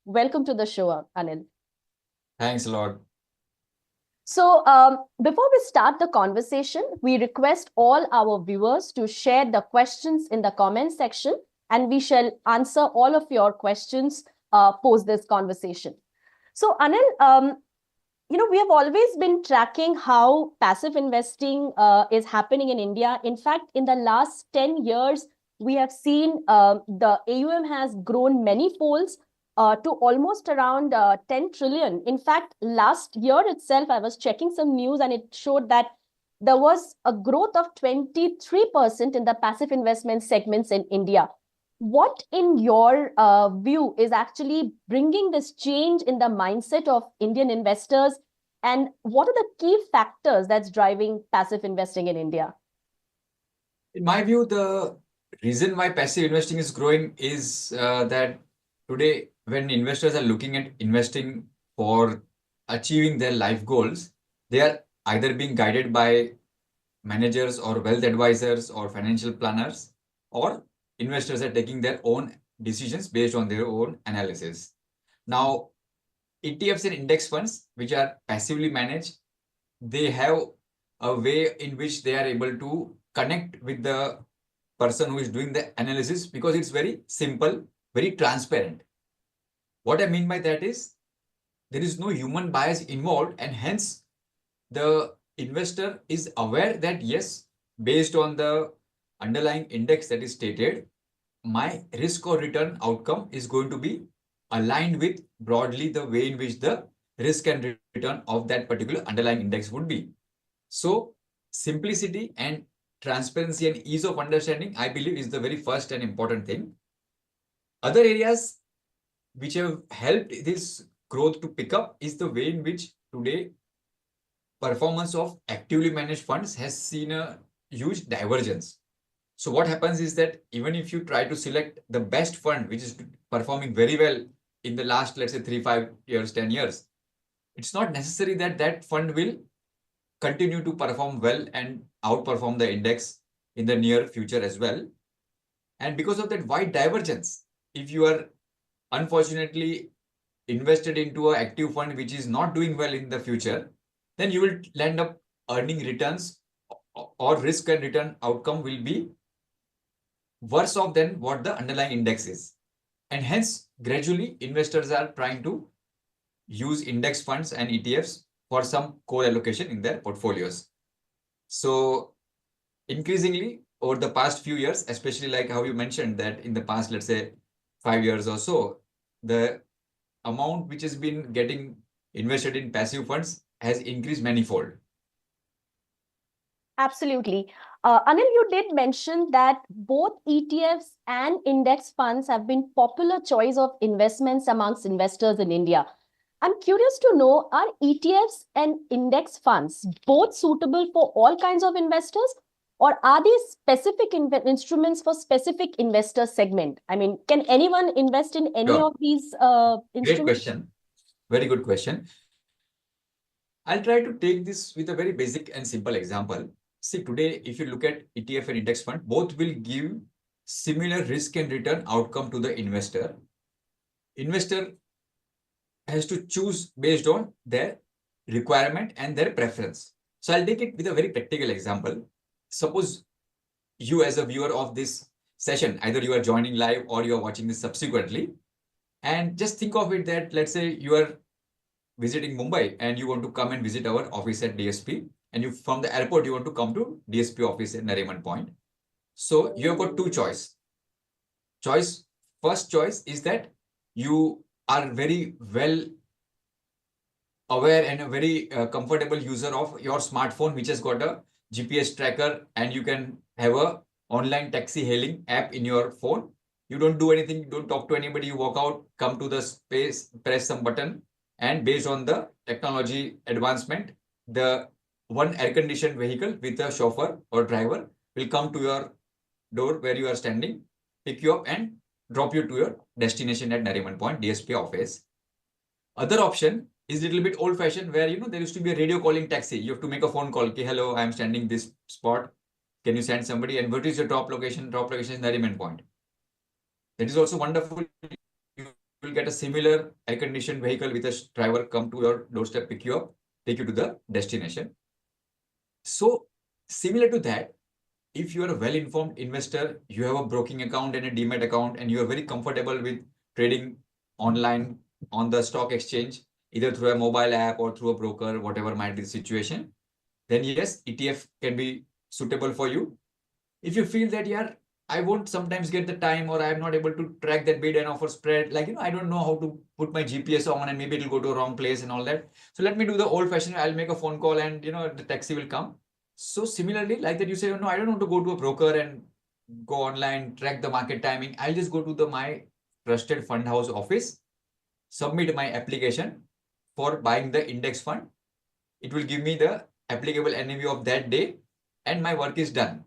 Welcome to the show, Anil. Thanks a lot. So before we start the conversation, we request all our viewers to share the questions in the comment section, and we shall answer all of your questions post this conversation. So Anil, we have always been tracking how passive investing is happening in India. In fact, in the last 10 years, we have seen the AUM has grown many folds to almost around 10 trillion. In fact, last year itself, I was checking some news and it showed that there was a growth of 23% in the passive investment segments in India. What, in your view, is actually bringing this change in the mindset of Indian investors? And what are the key factors that's driving passive investing in India? In my view, the reason why passive investing is growing is that today, when investors are looking at investing for achieving their life goals, they are either being guided by managers or wealth advisors or financial planners, or investors are taking their own decisions based on their own analysis. Now, ETFs and index funds, which are passively managed, they have a way in which they are able to connect with the person who is doing the analysis, because it's very simple, very transparent. What I mean by that is there is no human bias involved, and hence the investor is aware that yes, based on the underlying index that is stated, my risk or return outcome is going to be aligned with broadly the way in which the risk and return of that particular underlying index would be. So simplicity and transparency and ease of understanding, I believe, is the very first and important thing. Other areas which have helped this growth to pick up is the way in which today performance of actively managed funds has seen a huge divergence. So what happens is that even if you try to select the best fund, which is performing very well in the last, let's say, 3-5 years, 10 years, it's not necessary that that fund will continue to perform well and outperform the index in the near future as well. And because of that wide divergence, if you are unfortunately invested into an active fund which is not doing well in the future, then you will end up earning returns, or risk and return outcome will be worse off than what the underlying index is. And hence, gradually, investors are trying to use index funds and ETFs for some core allocation in their portfolios. So increasingly, over the past few years, especially like how you mentioned that in the past, let's say 5 years or so, the amount which has been getting invested in passive funds has increased manifold. Absolutely. Anil, you did mention that both ETFs and index funds have been popular choice of investments amongst investors in India. I'm curious to know, are ETFs and index funds both suitable for all kinds of investors, or are these specific instruments for specific investor segment? I mean, can anyone invest in any of these instruments? Great question. Very good question. I'll try to take this with a very basic and simple example. See, today, if you look at ETF and index fund, both will give similar risk and return outcome to the investor. Investor has to choose based on their requirement and their preference. So I'll take it with a very practical example. Suppose you, as a viewer of this session, either you are joining live or you are watching this subsequently, and just think of it that, let's say, you are visiting Mumbai and you want to come and visit our office at DSP, and you from the airport you want to come to DSP office at Nariman Point. So you have got two choice. First choice is that you are very well aware and a very comfortable user of your smartphone, which has got a GPS tracker, and you can have a online taxi hailing app in your phone. You don't do anything, you don't talk to anybody, you walk out, come to the space, press some button, and based on the technology advancement, the one air-conditioned vehicle with a chauffeur or driver will come to your door where you are standing, pick you up and drop you to your destination at Nariman Point, DSP office. Other option is a little bit old-fashioned, where there used to be a radio calling taxi. You have to make a phone call. Okay, hello, I am standing this spot. Can you send somebody? And what is your drop location? Drop location is Nariman Point. That is also wonderful. You will get a similar air-conditioned vehicle with a driver come to your doorstep, pick you up, take you to the destination. So similar to that, if you are a well-informed investor, you have a broking account and a demat account, and you are very comfortable with trading online on the stock exchange, either through a mobile app or through a broker, whatever might be the situation, then yes, ETF can be suitable for you. If you feel that, yeah, I won't sometimes get the time, or I am not able to track that bid and offer spread, like, I don't know how to put my GPS on, and maybe it'll go to a wrong place and all that. So let me do the old fashioned, I'll make a phone call and, the taxi will come. So similarly, like that, you say, no, I don't want to go to a broker and go online, track the market timing. I'll just go to my trusted fund house office, submit my application for buying the index fund. It will give me the applicable NAV of that day, and my work is done.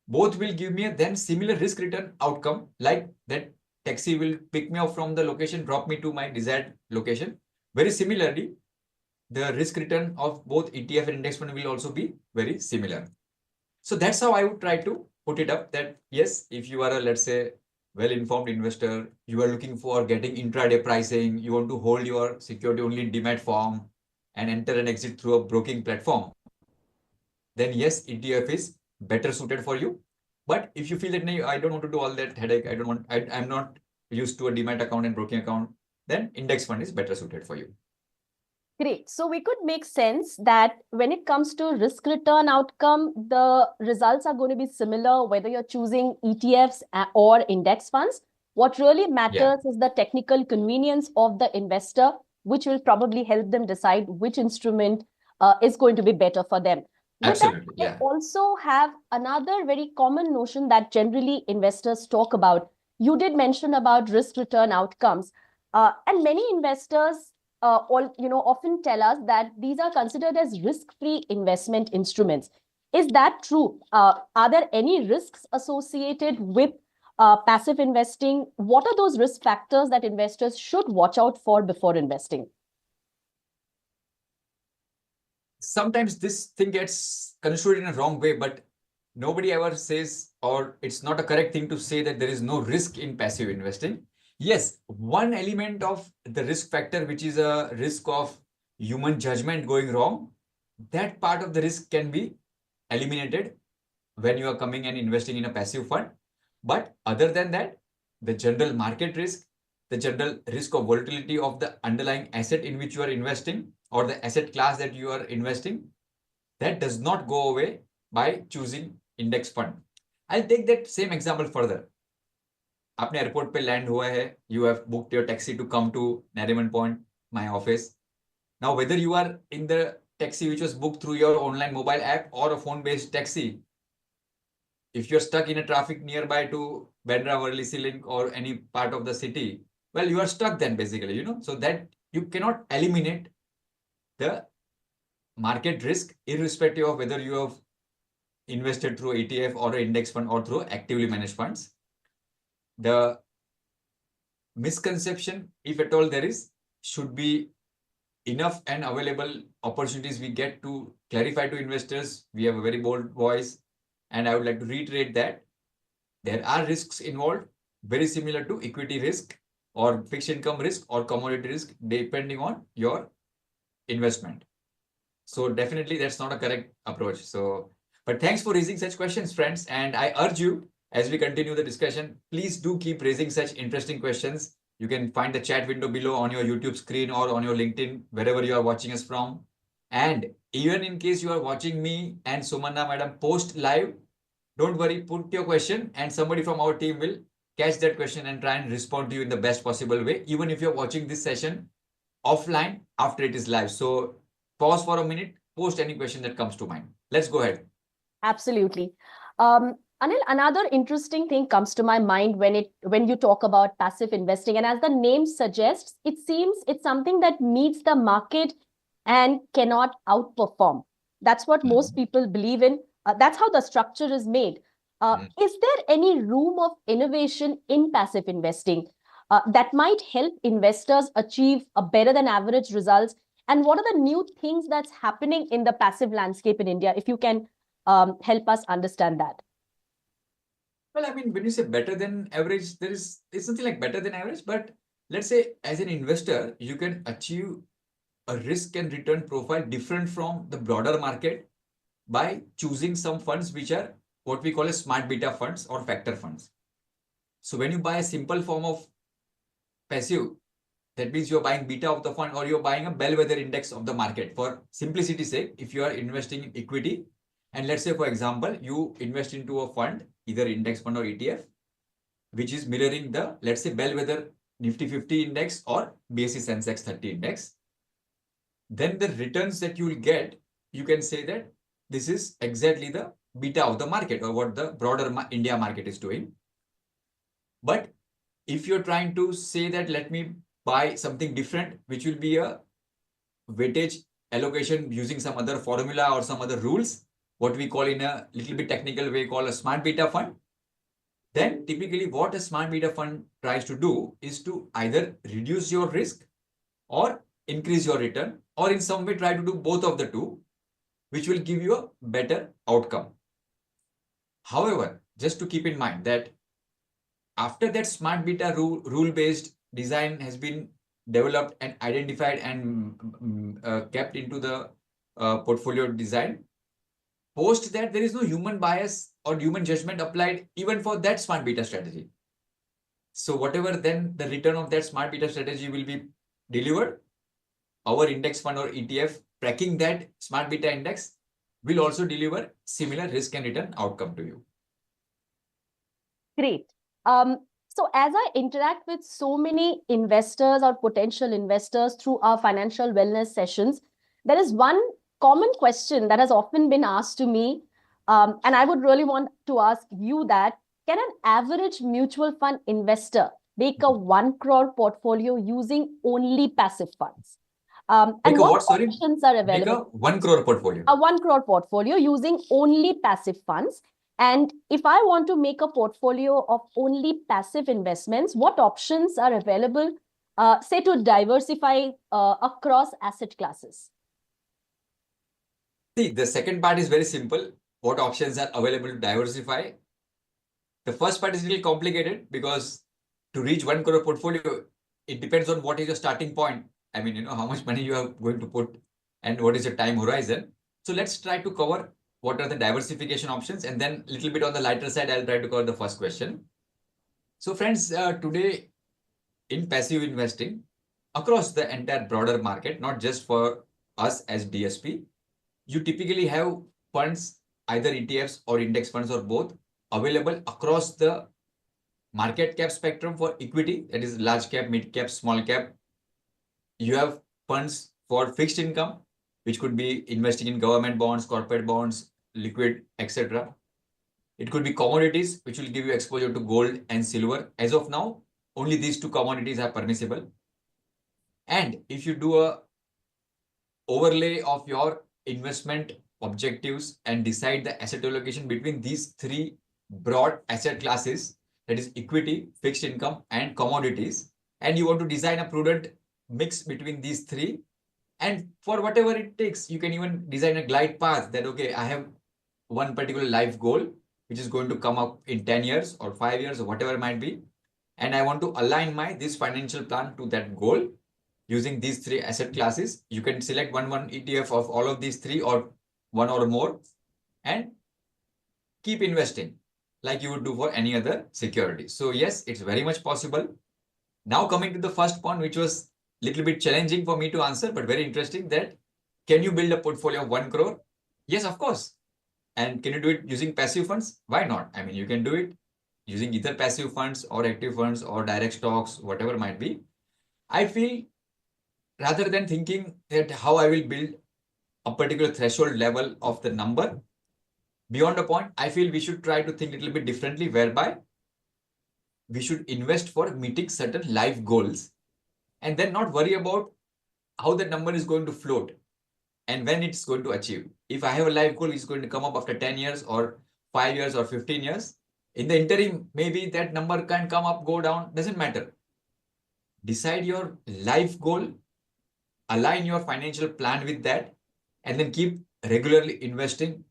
Both will give me a then similar risk return outcome, like that taxi will pick me up from the location, drop me to my desired location. Very similarly, the risk return of both ETF and index fund will also be very similar. So that's how I would try to put it up, that yes, if you are a, let's say, well-informed investor, you are looking for getting intraday pricing, you want to hold your security only in demat form and enter and exit through a broking platform, then yes, ETF is better suited for you. But if you feel that, no, I don't want to do all that headache, I'm not used to a demat account and broking account, then index fund is better suited for you. Great. So we could make sense that when it comes to risk return outcome, the results are going to be similar, whether you're choosing ETFs or index funds. What really matters is the technical convenience of the investor, which will probably help them decide which instrument is going to be better for them. With Absolutely, that, I also have another very common notion that generally investors talk about. You did mention about risk return outcomes, and many investors often tell us that these are considered as risk-free investment instruments. Is that true? Are there any risks associated with passive investing? What are those risk factors that investors should watch out for before investing? Sometimes this thing gets construed in a wrong way, but nobody ever says, or it's not a correct thing to say, that there is no risk in passive investing. Yes, one element of the risk factor, which is a risk of human judgment going wrong, that part of the risk can be eliminated when you are coming and investing in a passive fund. But other than that, the general market risk, the general risk of volatility of the underlying asset in which you are investing, or the asset class that you are investing, that does not go away by choosing index fund. I'll take that same example further. आपने airport पे land हुआ है, you have booked your taxi to come to Nariman Point, my office. Now, whether you are in the taxi which was booked through your online mobile app or a phone-based taxi, if you're stuck in a traffic nearby to Bandra, Worli, Link or any part of the city, well, you are stuck then basically, so that you cannot eliminate the market risk irrespective of whether you have invested through ETF or an index fund or through actively managed funds. The misconception, if at all there is, should be enough and available opportunities we get to clarify to investors. We have a very bold voice, and I would like to reiterate that there are risks involved, very similar to equity risk or fixed income risk or commodity risk, depending on your investment. So definitely that's not a correct approach. So, but thanks for raising such questions, friends. And I urge you, as we continue the discussion, please do keep raising such interesting questions. You can find the chat window below on your YouTube screen or on your LinkedIn, wherever you are watching us from. And even in case you are watching me and Sumanna Madam post live, don't worry, put your question and somebody from our team will catch that question and try and respond to you in the best possible way, even if you're watching this session offline after it is live. So pause for a minute, post any question that comes to mind. Let's go ahead. Absolutely. Anil, another interesting thing comes to my mind when you talk about passive investing, and as the name suggests, it seems it's something that meets the market and cannot outperform. That's what most people believe in. That's how the structure is made. Is there any room of innovation in passive investing that might help investors achieve a better than average results? And what are the new things that's happening in the passive landscape in India? If you can help us understand that. Well, I mean, when you say better than average, it's something like better than average, but let's say as an investor, you can achieve a risk and return profile different from the broader market by choosing some funds which are what we call as smart beta funds or factor funds. So when you buy a simple form of passive, that means you're buying beta of the fund or you're buying a bellwether index of the market. For simplicity's sake, if you are investing in equity, and let's say, for example, you invest into a fund, either index fund or ETF, which is mirroring the, let's say, bellwether Nifty 50 index or BSE Sensex 30 index, then the returns that you will get, you can say that this is exactly the beta of the market or what the broader India market is doing. But if you're trying to say that let me buy something different, which will be a weightage allocation using some other formula or some other rules, what we call in a little bit technical way called a smart beta fund, then typically what a smart beta fund tries to do is to either reduce your risk or increase your return, or in some way try to do both of the two, which will give you a better outcome. However, just to keep in mind that after that smart beta rule-based design has been developed and identified and kept into the portfolio design, post that there is no human bias or human judgment applied even for that smart beta strategy. So whatever then the return of that smart beta strategy will be delivered, our index fund or ETF tracking that smart beta index will also deliver similar risk and return outcome to you. Great. So as I interact with so many investors or potential investors through our financial wellness sessions, there is one common question that has often been asked to me, and I would really want to ask you that, can an average mutual fund investor make a 1 crore portfolio using only passive funds? And what options are available? Make a 1 crore portfolio. A 1 crore portfolio using only passive funds. And if I want to make a portfolio of only passive investments, what options are available, say, to diversify across asset classes? See, the second part is very simple. What options are available to diversify? The first part is a little complicated because to reach 1 crore portfolio, it depends on what is your starting point. I mean, how much money you are going to put and what is your time horizon. So let's try to cover what are the diversification options, and then a little bit on the lighter side, I'll try to cover the first question. So friends, today in passive investing across the entire broader market, not just for us as DSP, you typically have funds, either ETFs or index funds or both, available across the market cap spectrum for equity, that is large cap, mid cap, small cap. You have funds for fixed income, which could be investing in government bonds, corporate bonds, liquid, etc. It could be commodities, which will give you exposure to gold and silver. As of now, only these two commodities are permissible. And if you do a overlay of your investment objectives and decide the asset allocation between these three broad asset classes, that is equity, fixed income, and commodities, and you want to design a prudent mix between these three, and for whatever it takes, you can even design a glide path that, okay, I have one particular life goal, which is going to come up in 10 years or 5 years or whatever it might be. And I want to align this financial plan to that goal using these three asset classes. You can select one ETF of all of these three or one or more and keep investing like you would do for any other security. So yes, it's very much possible. Now coming to the first point, which was a little bit challenging for me to answer, but very interesting, that can you build a portfolio of 1 crore? Yes, of course. And can you do it using passive funds? Why not? I mean, you can do it using either passive funds or active funds or direct stocks, whatever might be. I feel rather than thinking that how I will build a particular threshold level of the number, beyond a point, I feel we should try to think a little bit differently, whereby we should invest for meeting certain life goals and then not worry about how the number is going to float and when it's going to achieve. If I have a life goal, it's going to come up after 10 years or 5 years or 15 years. In the interim, maybe that number can come up, go down, doesn't matter. Decide your life goal, align your financial plan with that, and then keep regularly investing.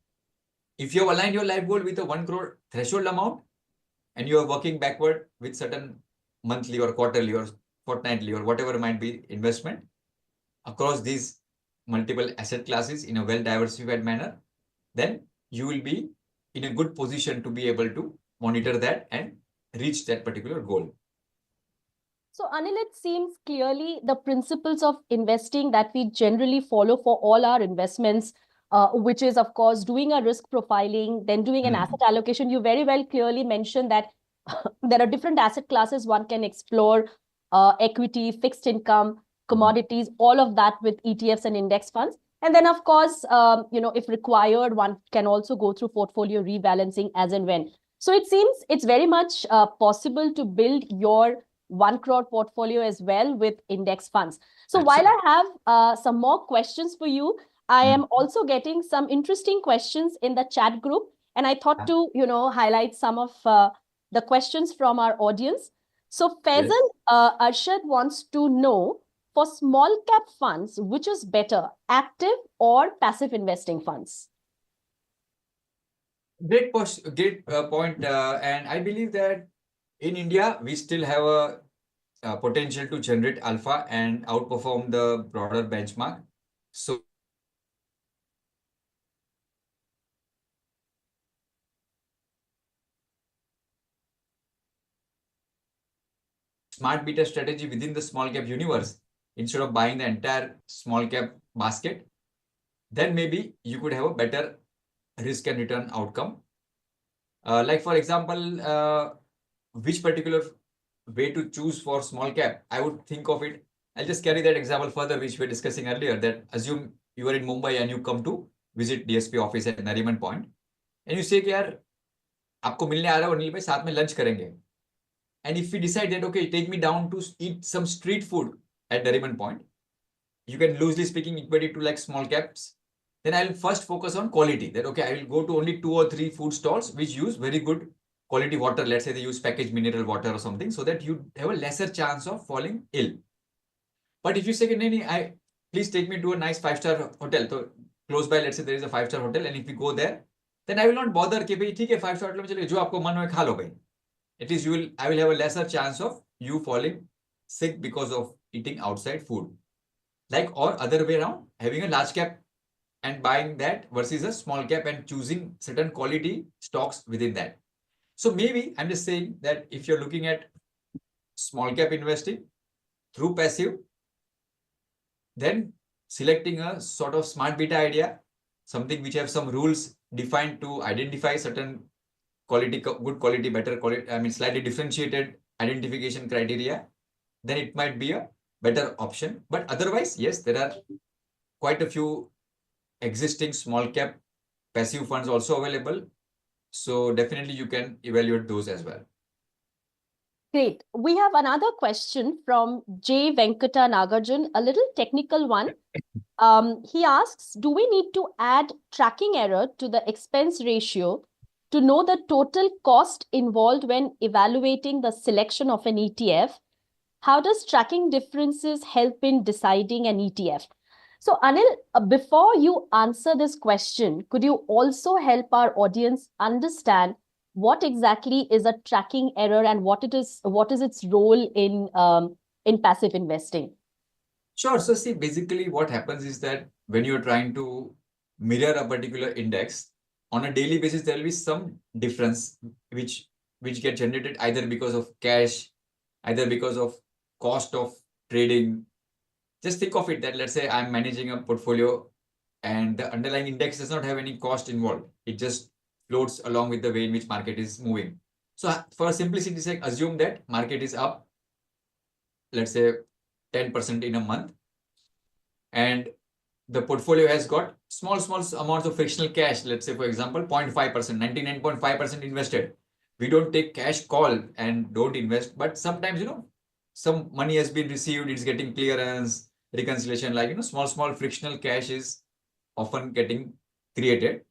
If you have aligned your life goal with a 1 crore threshold amount and you are working backward with certain monthly or quarterly or fortnightly or whatever might be investment across these multiple asset classes in a well diversified manner, then you will be in a good position to be able to monitor that and reach that particular goal. So, Anil, it seems clearly the principles of investing that we generally follow for all our investments, which is, of course, doing a risk profiling, then doing an asset allocation. You very well clearly mentioned that there are different asset classes one can explore, equity, fixed income, commodities, all of that with ETFs and index funds. And then, of course, if required, one can also go through portfolio rebalancing as and when. So it seems it's very much possible to build your 1 crore portfolio as well with index funds. So while I have some more questions for you, I am also getting some interesting questions in the chat group. And I thought to, highlight some of the questions from our audience. So Faisal Arshad wants to know, for small cap funds, which is better, active or passive investing funds? Great point. And I believe that in India, we still have a potential to generate alpha and outperform the broader benchmark. So smart beta strategy within the small cap universe, instead of buying the entire small cap basket, then maybe you could have a better risk and return outcome. Like for example, which particular way to choose for small cap, I would think of it. I'll just carry that example further, which we were discussing earlier, that assume you are in Mumbai and you come to visit DSP office at Nariman Point, and you say कि यार आपको मिलने आ रहा है अनिल भाई, साथ में lunch करेंगे. And if we decide that, okay, take me down to eat some street food at Nariman Point, you can loosely speaking equate it to like small caps. Then I'll first focus on quality. That, okay, I will go to only 2 or 3 food stalls which use very good quality water. Let's say they use packaged mineral water or something, so that you have a lesser chance of falling ill. But if you say, please take me to a nice 5-star hotel. So close by, let's say there is a 5-star hotel, and if we go there, then I will not bother कि भाई ठीक है 5-star hotel में चलिए, जो आपको मन हो खा लो भाई. At least I will have a lesser chance of you falling sick because of eating outside food. Like, or other way around, having a large cap and buying that versus a small cap and choosing certain quality stocks within that. So maybe I'm just saying that if you're looking at small cap investing through passive, then selecting a sort of smart beta idea, something which have some rules defined to identify certain quality, good quality, better quality, I mean slightly differentiated identification criteria, then it might be a better option. But otherwise, yes, there are quite a few existing small cap passive funds also available. So definitely you can evaluate those as well. Great. We have another question from J. Venkata Nagarjun, a little technical one. He asks, do we need to add tracking error to the expense ratio to know the total cost involved when evaluating the selection of an ETF? How does tracking differences help in deciding an ETF? So, Anil, before you answer this question, could you also help our audience understand what exactly is a tracking error and what is its role in passive investing? Sure. So see, basically what happens is that when you're trying to mirror a particular index on a daily basis, there will be some difference which get generated either because of cash, either because of cost of trading. Just think of it that, let's say I'm managing a portfolio and the underlying index does not have any cost involved. It just floats along with the way in which market is moving. So for simplicity's sake, assume that market is up, let's say 10% in a month, and the portfolio has got small amounts of frictional cash, let's say for example 0.5%, 99.5% invested. We don't take cash call and don't invest, but sometimes some money has been received, it's getting clearance, reconciliation, like small frictional cash is often getting created.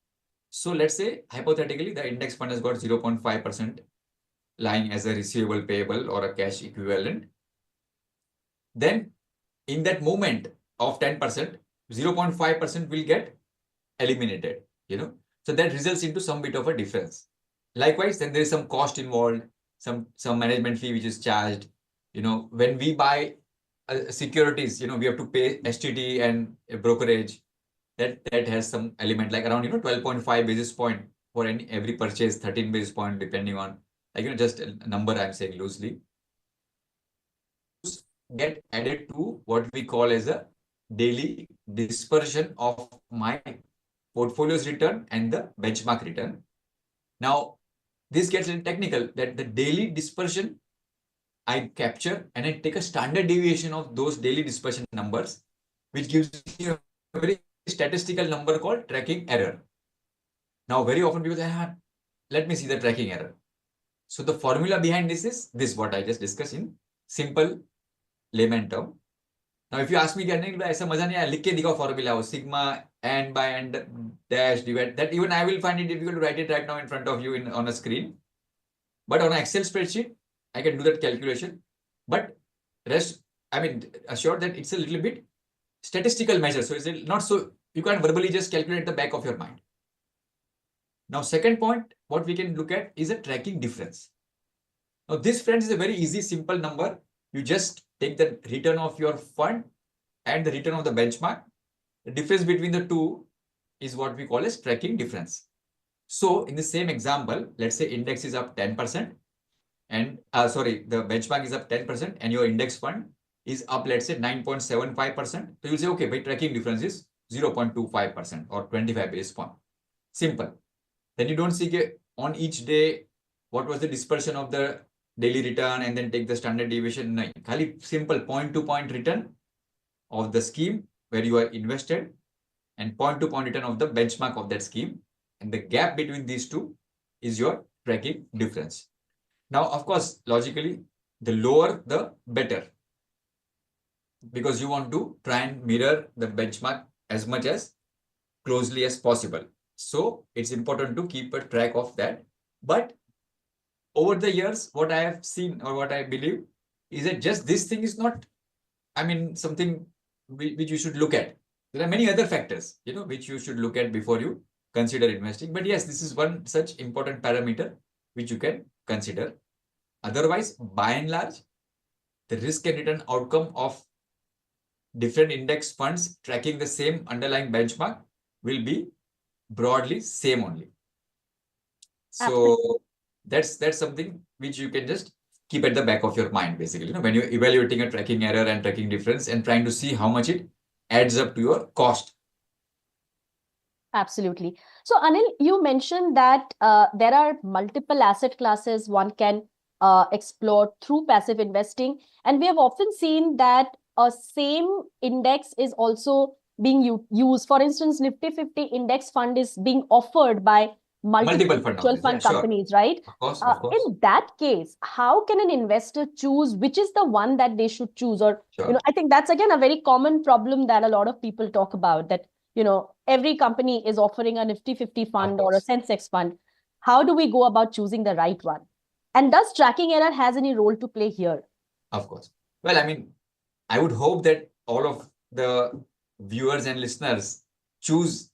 So let's say hypothetically the index fund has got 0.5% lying as a receivable, payable, or a cash equivalent. Then in that moment of 10%, 0.5% will get eliminated, so that results into some bit of a difference. Likewise, then there is some cost involved, some management fee which is charged, when we buy securities, we have to pay STT and a brokerage. That has some element like around 12.5 basis point for every purchase, 13 basis point depending on just a number I'm saying loosely. Get added to what we call as a daily dispersion of my portfolio's return and the benchmark return. Now, this gets a little technical that the daily dispersion I capture and I take a standard deviation of those daily dispersion numbers, which gives you a very statistical number called tracking error. Now, very often people say, let me see the tracking error. So the formula behind this is this, what I just discussed in simple layman term. Now, if you ask me, ऐसा मजा नहीं आया, लिख के दिखाओ formula, sigma n by n dash divide, that even I will find it difficult to write it right now in front of you on a screen. But on an Excel spreadsheet, I can do that calculation. But assured that it's a little bit statistical measure. So it's not so, you can't verbally just calculate the back of your mind. Now, second point, what we can look at is a tracking difference. Now, this, friends, is a very easy, simple number. You just take the return of your fund and the return of the benchmark. The difference between the two is what we call as tracking difference. So in the same example, let's say index is up 10% and the benchmark is up 10% and your index fund is up, let's say 9.75%. So you'll say, okay, by tracking difference is 0.25% or 25 basis point. Simple. Then you don't see on each day what was the dispersion of the daily return and then take the standard deviation. No, khali simple point-to-point return of the scheme where you are invested and point-to-point return of the benchmark of that scheme. And the gap between these two is your tracking difference. Now, of course, logically, the lower, the better. Because you want to try and mirror the benchmark as much as closely as possible. So it's important to keep a track of that. But over the years, what I have seen or what I believe is that just this thing is not, something which you should look at. There are many other factors, which you should look at before you consider investing. But yes, this is one such important parameter which you can consider. Otherwise, by and large, the risk and return outcome of different index funds tracking the same underlying benchmark will be broadly same only. So that's something which you can just keep at the back of your mind, basically, when you're evaluating a tracking error and tracking difference and trying to see how much it adds up to your cost. Absolutely. So, Anil, you mentioned that there are multiple asset classes one can explore through passive investing. And we have often seen that a same index is also being used. For instance, Nifty 50 index fund is being offered by multiple mutual fund companies, sure. right? Of course. In that case, how can an investor choose which is the one that they should choose? Or, sure. I think that's again a very common problem that a lot of people talk about, that every company is offering a Nifty 50 fund or a Sensex fund. How do we go about choosing the right one? And does tracking error has any role to play here? Of course. Well, I would hope that all of the viewers and listeners choose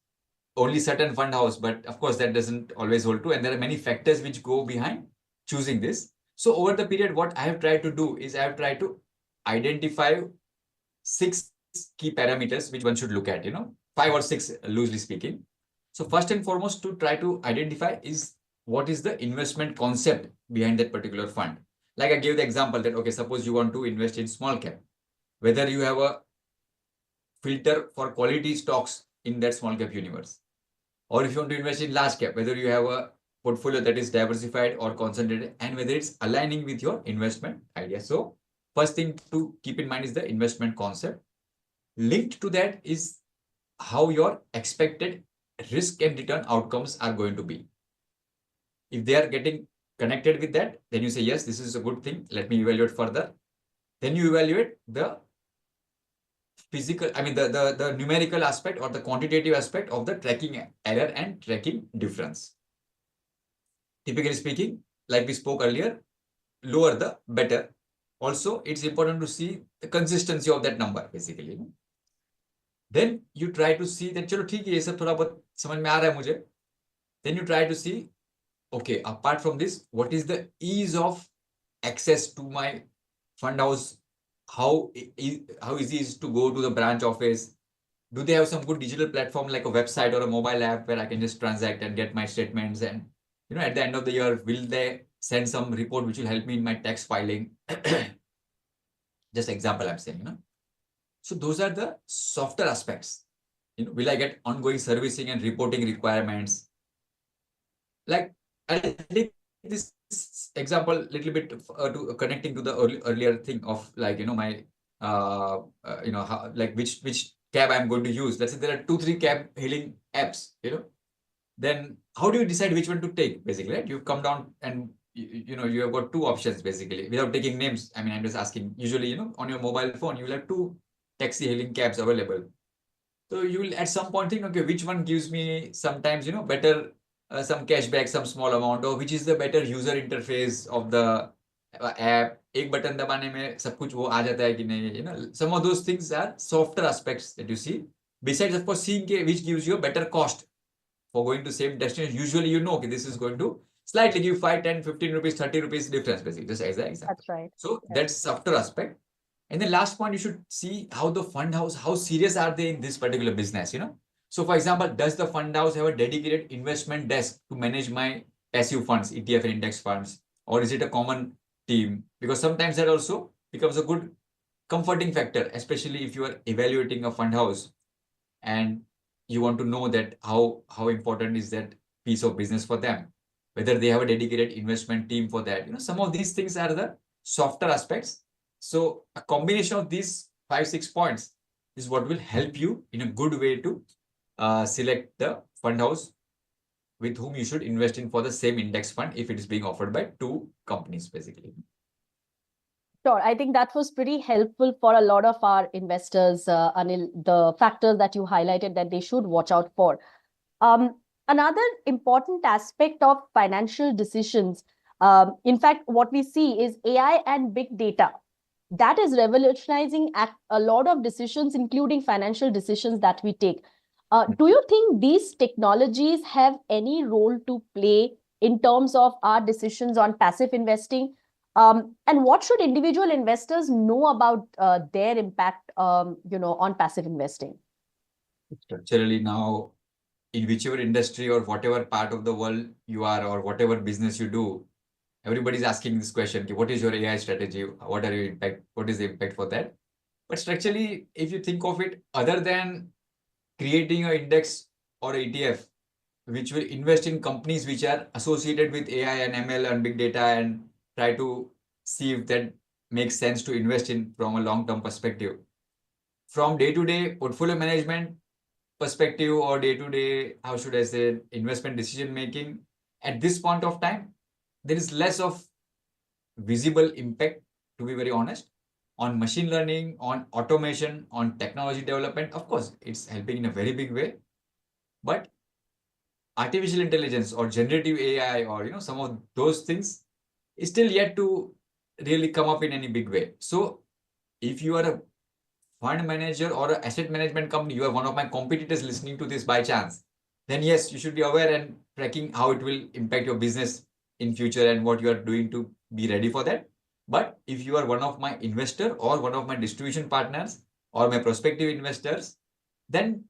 only certain fund house, but of course that doesn't always hold true. And there are many factors which go behind choosing this. So over the period, what I have tried to do is I have tried to identify 6 key parameters which one should look at, 5 or 6 loosely speaking. So first and foremost to try to identify is what is the investment concept behind that particular fund. Like I gave the example that, okay, suppose you want to invest in small cap, whether you have a filter for quality stocks in that small cap universe, or if you want to invest in large cap, whether you have a portfolio that is diversified or concentrated, and whether it's aligning with your investment idea. So first thing to keep in mind is the investment concept. Linked to that is how your expected risk and return outcomes are going to be. If they are getting connected with that, then you say, yes, this is a good thing. Let me evaluate further. Then you evaluate the physical, the numerical aspect or the quantitative aspect of the tracking error and tracking difference. Typically speaking, like we spoke earlier, lower the better. Also, it's important to see the consistency of that number, basically. Then you try to see that, chalo, theek hai, ye sab thoda bahut samajh mein aa raha hai mujhe. Then you try to see, okay, apart from this, what is the ease of access to my fund house, how easy is to go to the branch office? Do they have some good digital platform like a website or a mobile app where I can just transact and get my statements? And at the end of the year, will they send some report which will help me in my tax filing? Just example I'm saying. So those are the softer aspects. Will I get ongoing servicing and reporting requirements? Like, I'll take this example little bit to connecting to the earlier thing of like my how, like which cab I'm going to use. Let's say there are 2-3 cab hailing apps. Then how do you decide which one to take? Basically, right? You come down and you have got two options basically without taking names. I mean, I'm just asking. Usually, on your mobile phone, you will have 2 taxi hailing cabs available. So you will at some point think, okay, which one gives me sometimes better some cashback, some small amount, or which is the better user interface of the app. एक button दबाने में सब कुछ वो आ जाता है कि नहीं. Some of those things are softer aspects that you see. Besides, of course, seeing which gives you a better cost for going to same destination. Usually, okay, this is going to slightly give 5, 10, 15 rupees, 30 rupees difference, basically, just as an example. That's right. So that's softer aspect. And the last point, you should see how the fund house, how serious are they in this particular business, So for example, does the fund house have a dedicated investment desk to manage my passive funds, ETF and index funds? Or is it a common team? Because sometimes that also becomes a good comforting factor, especially if you are evaluating a fund house and you want to know that how important is that piece of business for them, whether they have a dedicated investment team for that. Some of these things are the softer aspects. So a combination of these 5-6 points is what will help you in a good way to select the fund house with whom you should invest in for the same index fund if it is being offered by 2 companies, basically. Sure. I think that was pretty helpful for a lot of our investors, Anil, the factors that you highlighted that they should watch out for. Another important aspect of financial decisions, in fact, what we see is AI and big data. That is revolutionizing a lot of decisions, including financial decisions that we take. Do you think these technologies have any role to play in terms of our decisions on passive investing? And what should individual investors know about their impact, on passive investing? Structurally now, in whichever industry or whatever part of the world you are or whatever business you do, everybody's asking this question, what is your AI strategy? What are your impact? What is the impact for that? But structurally, if you think of it, other than creating an index or ETF, which will invest in companies which are associated with AI and ML and big data and try to see if that makes sense to invest in from a long-term perspective. From day-to-day portfolio management perspective or day-to-day, how should I say, investment decision making, at this point of time, there is less of visible impact, to be very honest, on machine learning, on automation, on technology development. Of course, it's helping in a very big way, but artificial intelligence or generative AI or some of those things is still yet to really come up in any big way. So if you are a fund manager or an asset management company, you are one of my competitors listening to this by chance, then yes, you should be aware and tracking how it will impact your business in future and what you are doing to be ready for that. But if you are one of my investor or one of my distribution partners or my prospective investors, then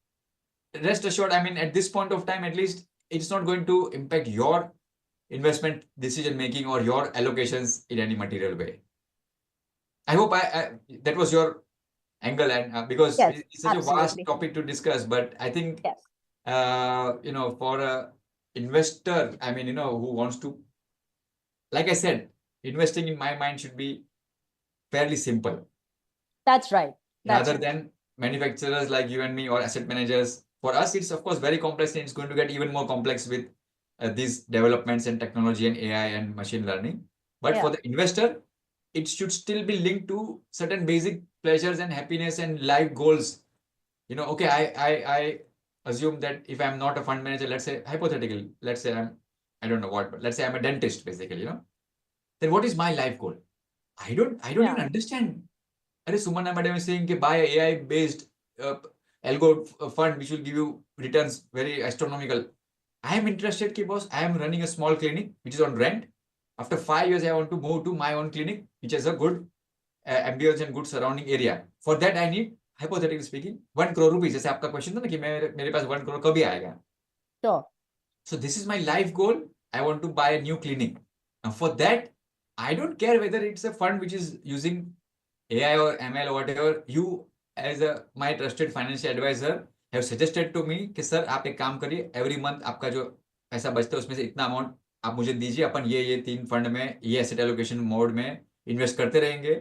rest assured, I mean, at this point of time, at least, it's not going to impact your investment decision making or your allocations in any material way. I hope that was your angle, and because Yes, it's such absolutely. a vast topic to discuss, but I think Yes. For a investor, I mean, who wants to, like I said, investing in my mind should be fairly simple. That's right. Rather than manufacturers like you and me or asset managers. For us, it's of course very complex, and it's going to get even more complex with these developments and technology and AI and machine learning. But for the investor, it should still be linked to certain basic pleasures and happiness and life goals. Okay, I assume that if I'm not a fund manager, let's say hypothetically, let's say I don't know what, but let's say I'm a dentist, basically, then what is my life goal? I don't even understand. Sumana madam is saying buy a AI-based algo fund which will give you returns very astronomical. I am interested, boss. I am running a small clinic which is on rent. After 5 years, I want to move to my own clinic, which has a good ambience and good surrounding area. For that I need, hypothetically speaking, 1 crore rupees. जैसे आपका question था ना कि मेरे पास 1 crore कभी आएगा. Sure. So this is my life goal. I want to buy a new clinic. Now for that, I don't care whether it's a fund which is using AI or ML or whatever. You as my trusted financial advisor have suggested to me कि sir आप एक काम करिए, every month आपका जो पैसा बचता है उसमें से इतना अमाउंट आप मुझे दीजिए, अपन ये 3 फंड में ये एसेट एलोकेशन मोड में इन्वेस्ट करते रहेंगे.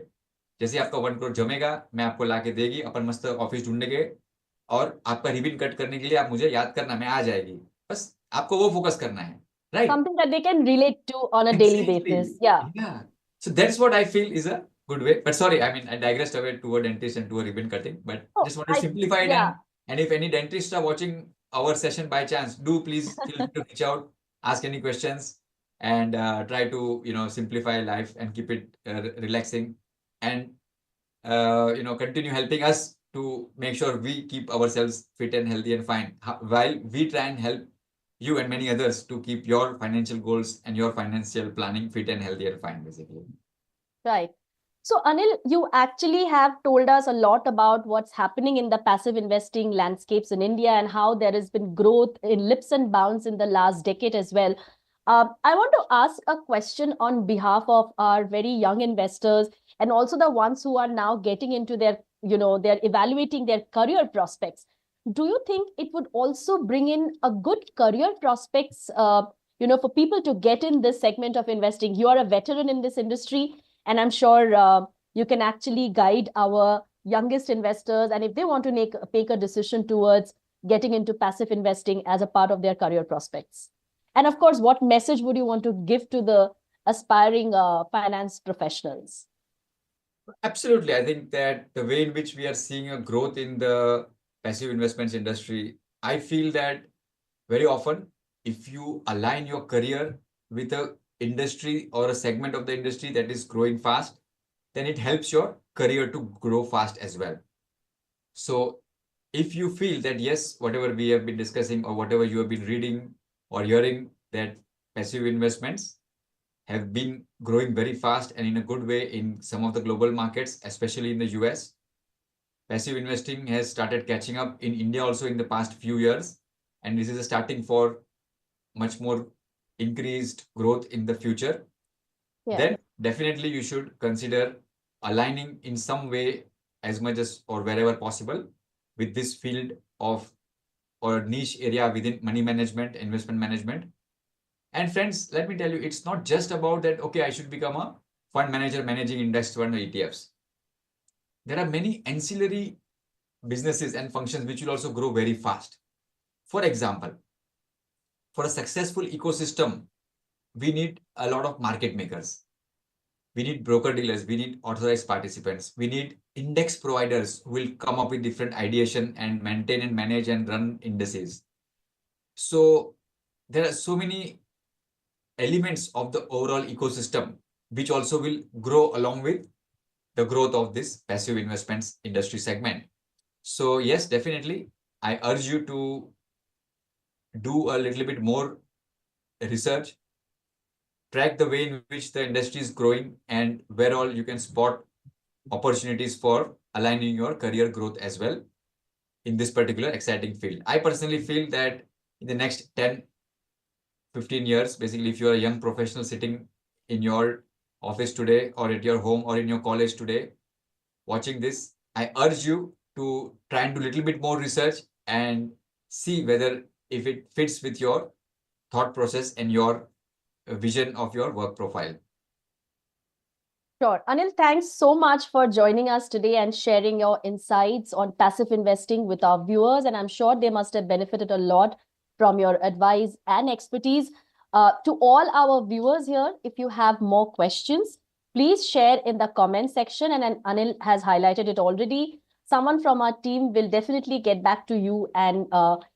जैसे आपका 1 करोड़ जमेगा मैं आपको ला के देगी, अपन मस्त ऑफिस ढूंढेंगे और आपका रिबिन कट करने के लिए आप मुझे याद करना, मैं आ जाएगी. बस आपको वो फोकस करना है, right? Something that they can relate to on a daily basis. Yeah. Yeah. So that's what I feel is a good way. But sorry, I mean, I digressed away toward dentist and toward ribbon cutting, but just want to simplify it. Yeah. And if any dentists are watching our session by chance, do please feel free to reach out, ask any questions, and try to, simplify life and keep it relaxing, and, continue helping us to make sure we keep ourselves fit and healthy and fine while we try and help you and many others to keep your financial goals and your financial planning fit and healthy and fine, basically. Right. So, Anil, you actually have told us a lot about what's happening in the passive investing landscapes in India and how there has been growth in leaps and bounds in the last decade as well. I want to ask a question on behalf of our very young investors and also the ones who are now getting into their, they're evaluating their career prospects. Do you think it would also bring in a good career prospects, for people to get in this segment of investing? You are a veteran in this industry, and I'm sure you can actually guide our youngest investors. And if they want to make a decision towards getting into passive investing as a part of their career prospects. And of course, what message would you want to give to the aspiring finance professionals? Absolutely. I think that the way in which we are seeing a growth in the passive investments industry, I feel that very often, if you align your career with a industry or a segment of the industry that is growing fast, then it helps your career to grow fast as well. So if you feel that, yes, whatever we have been discussing or whatever you have been reading or hearing, that passive investments have been growing very fast and in a good way in some of the global markets, especially in the US. Passive investing has started catching up in India also in the past few years, and this is a starting for much more increased growth in the future. Yeah. Then definitely you should consider aligning in some way as much as or wherever possible with this field of or niche area within money management, investment management. And friends, let me tell you, it's not just about that, okay, I should become a fund manager managing index fund or ETFs. There are many ancillary businesses and functions which will also grow very fast. For example, for a successful ecosystem, we need a lot of market makers. We need broker dealers. We need authorized participants. We need index providers who will come up with different ideation and maintain and manage and run indices. So there are so many elements of the overall ecosystem which also will grow along with the growth of this passive investments industry segment. So yes, definitely, I urge you to do a little bit more research, track the way in which the industry is growing and where all you can spot opportunities for aligning your career growth as well in this particular exciting field. I personally feel that in the next 10, 15 years, basically, if you're a young professional sitting in your office today or at your home or in your college today, watching this, I urge you to try and do a little bit more research and see whether if it fits with your thought process and your vision of your work profile. Sure. Anil, thanks so much for joining us today and sharing your insights on passive investing with our viewers. And I'm sure they must have benefited a lot from your advice and expertise. To all our viewers here, if you have more questions, please share in the comment section. And Anil has highlighted it already. Someone from our team will definitely get back to you and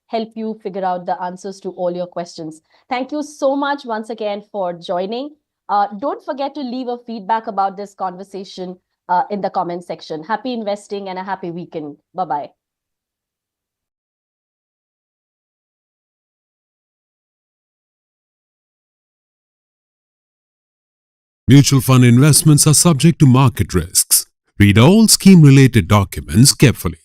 help you figure out the answers to all your questions. Thank you so much once again for joining. Don't forget to leave a feedback about this conversation in the comment section. Happy investing and a happy weekend. Bye-bye. Mutual fund investments are subject to market risks. Read all scheme-related documents carefully.